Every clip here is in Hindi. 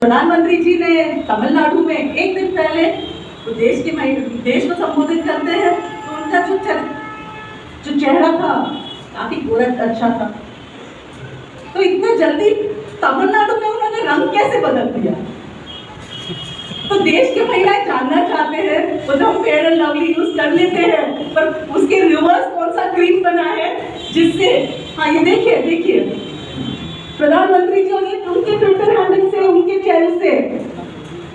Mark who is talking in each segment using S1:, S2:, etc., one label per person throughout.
S1: प्रधानमंत्री जी ने तमिलनाडु में एक दिन पहले तो देश को संबोधित करते हैं तो उनका जो चेहरा था काफी गोरा अच्छा था। तो इतने जल्दी तमिलनाडु में उन्होंने रंग कैसे बदल दिया? तो देश के महिलाएं जानना चाहते हैं। तो हम फेयर एंड लवली यूज कर लेते हैं, पर उसके रिवर्स कौन सा क्रीम बना है जिससे, हाँ ये देखिए प्रधानमंत्री जी उनके ट्विटर हैंडल से, उनके चैनल से,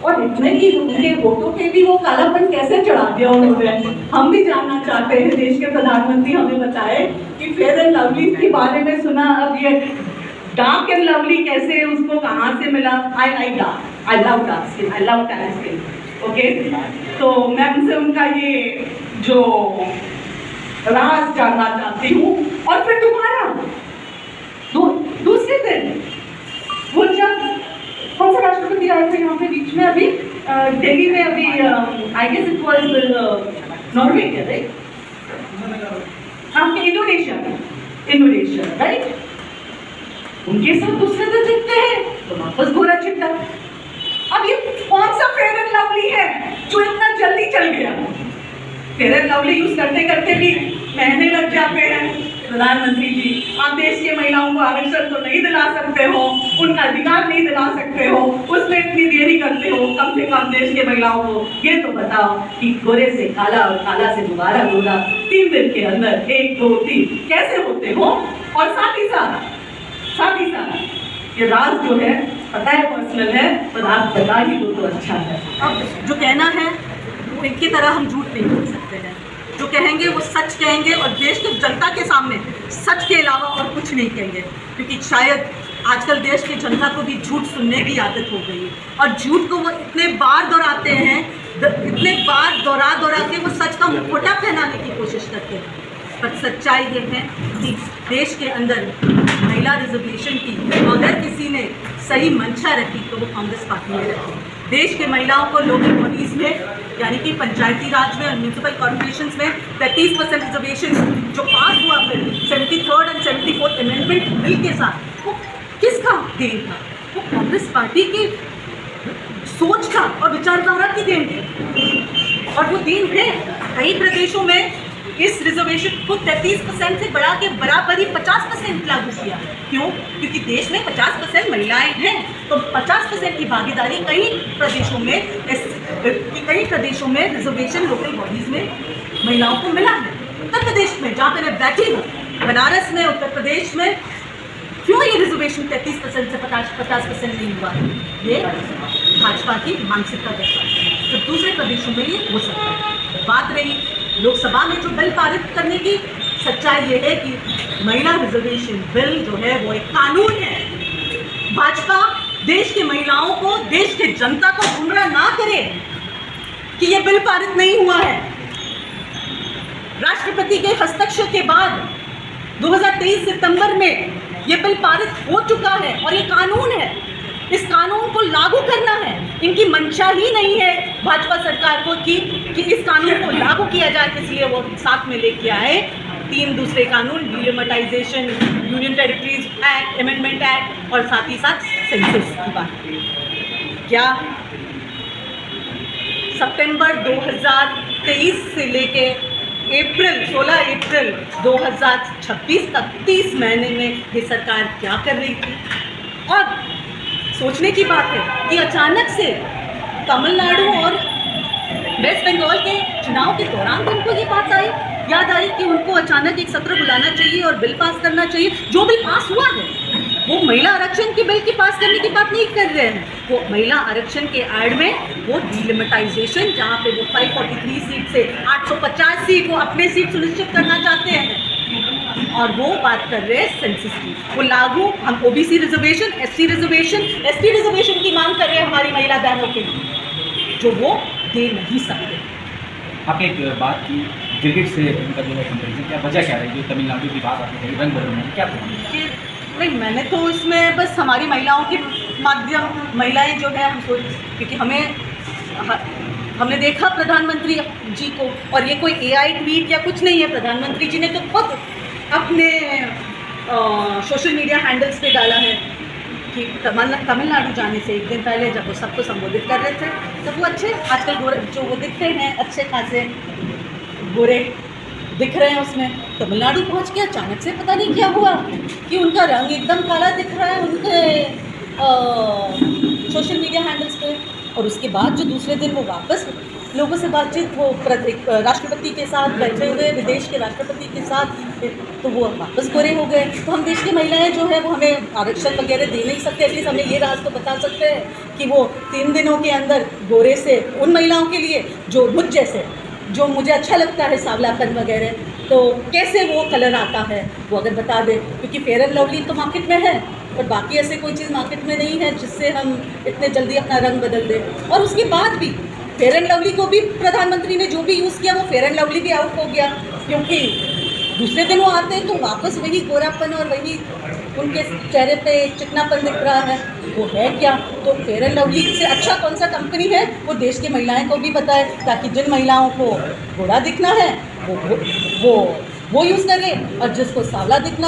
S1: और इतने की उनके फोटो पे भी वो कालापन कैसे चढ़ा दिया उन्होंने। हम भी जानना चाहते हैं, देश के प्रधानमंत्री हमें बताए कि फेयर एंड लवली के बारे में सुना, अब ये डार्क एंड लवली कैसे, उसको कहाँ से मिला? I like dark, I love dark skin, I love tan skin. Okay, तो मैं उनसे उनका ये जो राज जानना चाहती हूँ। और फिर तुम्हारा दूसरे दिन वो जब कौन सा राष्ट्रपति आए थे यहाँ पे बीच में, अभी दिल्ली में, अभी I guess it was Norway, right? हाँ, इंडोनेशिया राइट? उनके साथ दूसरे दिन दिखते हैं तो वापस गोरा चिट्टा। अब ये कौन सा फेयर एंड लवली है जो इतना जल्दी चल गया? फेयर एंड लवली यूज करते करते भी महीने लग जाते हैं। प्रधानमंत्री जी, आप देश की महिलाओं को आरक्षण तो नहीं दिला सकते हो, उनका अधिकार नहीं दिला सकते हो, उसमें इतनी देरी करते हो। कम से कम देश के महिलाओं को ये तो बताओ कि गोरे से काला और काला से दोबारा गोरा 3 दिन के अंदर 1 2 3 कैसे होते हो? और साथ ही साथ ये राज जो है पता है पर्सनल है, पर आप बता ही दो तो अच्छा है।
S2: अब जो कहना है वो इनकी तरह हम झूठ नहीं बोल सकते हैं। जो कहेंगे वो सच कहेंगे और देश की जनता के सामने सच के अलावा और कुछ नहीं कहेंगे, क्योंकि शायद आजकल देश की जनता को भी झूठ सुनने की आदत हो गई है और झूठ को वो इतने बार दोहराते हैं, इतने बार दोहरा के वो सच का मुखौटा पहनाने की कोशिश करते हैं। पर सच्चाई ये है कि देश के अंदर महिला रिजर्वेशन की अगर किसी ने सही मंशा रखी तो वो कांग्रेस पार्टी ने रखी। देश के महिलाओं को लोकल बॉडीज में, यानी कि पंचायती राज में और म्यूनसिपल कॉर्पोरेशन में 33% रिजर्वेशन जो पास हुआ फिर 73rd और 74th अमेंडमेंट बिल के साथ, वो किसका देन था? वो कांग्रेस पार्टी की सोच का और विचारधारा की देन थी। और वो देन है कई प्रदेशों में इस रिजर्वेशन को 33% से बढ़ा के बराबरी 50% लागू किया। क्यों? क्योंकि देश में 50% महिलाएं हैं, तो 50% की भागीदारी कई प्रदेशों में रिजर्वेशन लोकल बॉडीज में महिलाओं को मिला है। उत्तर प्रदेश में, जहाँ पे मैं बैठी हूँ, बनारस में, उत्तर प्रदेश में, क्यों ये रिजर्वेशन 33% से 50% नहीं हुआ? ये भाजपा की मानसिकता दर्शाती है। तो दूसरे प्रदेशों में ये हो सकता है। बात रही लोकसभा में जो बिल पारित करने की, सच्चाई ये है कि महिला रिजर्वेशन बिल जो है वो एक कानून है। भाजपा देश की महिलाओं को, देश की जनता को गुमराह ना करे कि ये बिल पारित नहीं हुआ है। राष्ट्रपति के हस्ताक्षर के बाद 2023 सितंबर में ये बिल पारित हो चुका है और ये कानून है। इस कानून को लागू करना है। इनकी मंशा ही नहीं है भाजपा सरकार को कि इस कानून को लागू किया जाए, इसलिए वो साथ में लेके आए 3 दूसरे कानून, delimitization, union territories act, amendment act और साथ ही साथ सेंसस की बात। क्या सितंबर 2023 से लेके 16 अप्रैल 2026 तक 30 महीने में ये सरकार क्या कर रही थी? और सोचने की बात है कि अचानक से तमिलनाडु और वेस्ट बंगाल के चुनाव के दौरान उनको ये बात याद आई कि उनको अचानक एक सत्र बुलाना चाहिए और बिल पास करना चाहिए। जो बिल पास हुआ है वो महिला आरक्षण के बिल की पास करने की बात नहीं कर रहे हैं, वो महिला आरक्षण के आड़ में वो डिलिमिटाइजेशन, जहाँ पे वो 543 सीट से 850 सीट को अपने सीट सुनिश्चित करना चाहते हैं, और वो बात कर रहे हैं सेंसस की। वो लागू, हम OBC reservation, SC reservation, ST reservation की मांग कर रहे हैं हमारी महिला बहनों के लिए, जो वो दे नहीं सकते।
S3: आपने एक बात की गिरगिट से उनका जो है कंपेरिजन, क्या वजह क्या रही जो तमिलनाडु की बात आपने कही, रंग बदलने क्या
S2: नहीं, मैंने तो इसमें बस हमारी महिलाओं के माध्यम, महिलाएं जो है हम सोच, क्योंकि हमने देखा प्रधानमंत्री जी को, और ये कोई AI ट्वीट या कुछ नहीं है, प्रधानमंत्री जी ने तो खुद अपने सोशल मीडिया हैंडल्स पे डाला है कि तमिलनाडु जाने से एक दिन पहले जब वो सबको संबोधित कर रहे थे तब वो अच्छे आजकल गोरे जो वो दिखते हैं अच्छे खासे गोरे दिख रहे हैं उसमें। तमिलनाडु पहुंच के अचानक से पता नहीं क्या हुआ कि उनका रंग एकदम काला दिख रहा है उनके सोशल मीडिया हैंडल्स पे। और उसके बाद जो दूसरे दिन वो वापस लोगों से बातचीत वो राष्ट्रपति के साथ बैठे हुए विदेश के राष्ट्रपति के साथ तो वो वापस गोरे हो गए। तो हम देश की महिलाएं जो है वो हमें आरक्षण वगैरह दे नहीं सकते, एटलीस्ट हमें ये राज तो बता सकते हैं कि वो 3 दिनों के अंदर गोरे से उन महिलाओं के लिए जो मुझ जैसे जो मुझे अच्छा लगता है सांवलापन वगैरह, तो कैसे वो कलर आता है वो अगर बता दें, क्योंकि फेयर एंड लवली तो मार्केट में है और बाकी ऐसे कोई चीज़ मार्केट में नहीं है जिससे हम इतने जल्दी अपना रंग बदल दें। और उसके बाद भी फेयर एंड लवली को भी प्रधानमंत्री ने जो भी यूज़ किया वो फेयर एंड लवली भी आउट हो गया, क्योंकि दूसरे दिन वो आते हैं तो वापस वही गोरापन और वही उनके चेहरे पे चिकनापन दिख रहा है, वो है क्या। तो फेयर एंड लवली से अच्छा कौन सा कंपनी है वो देश की महिलाएं को भी पता है, ताकि जिन महिलाओं को गोरा दिखना है वो यूज़ करें और जिसको सांवला दिखना है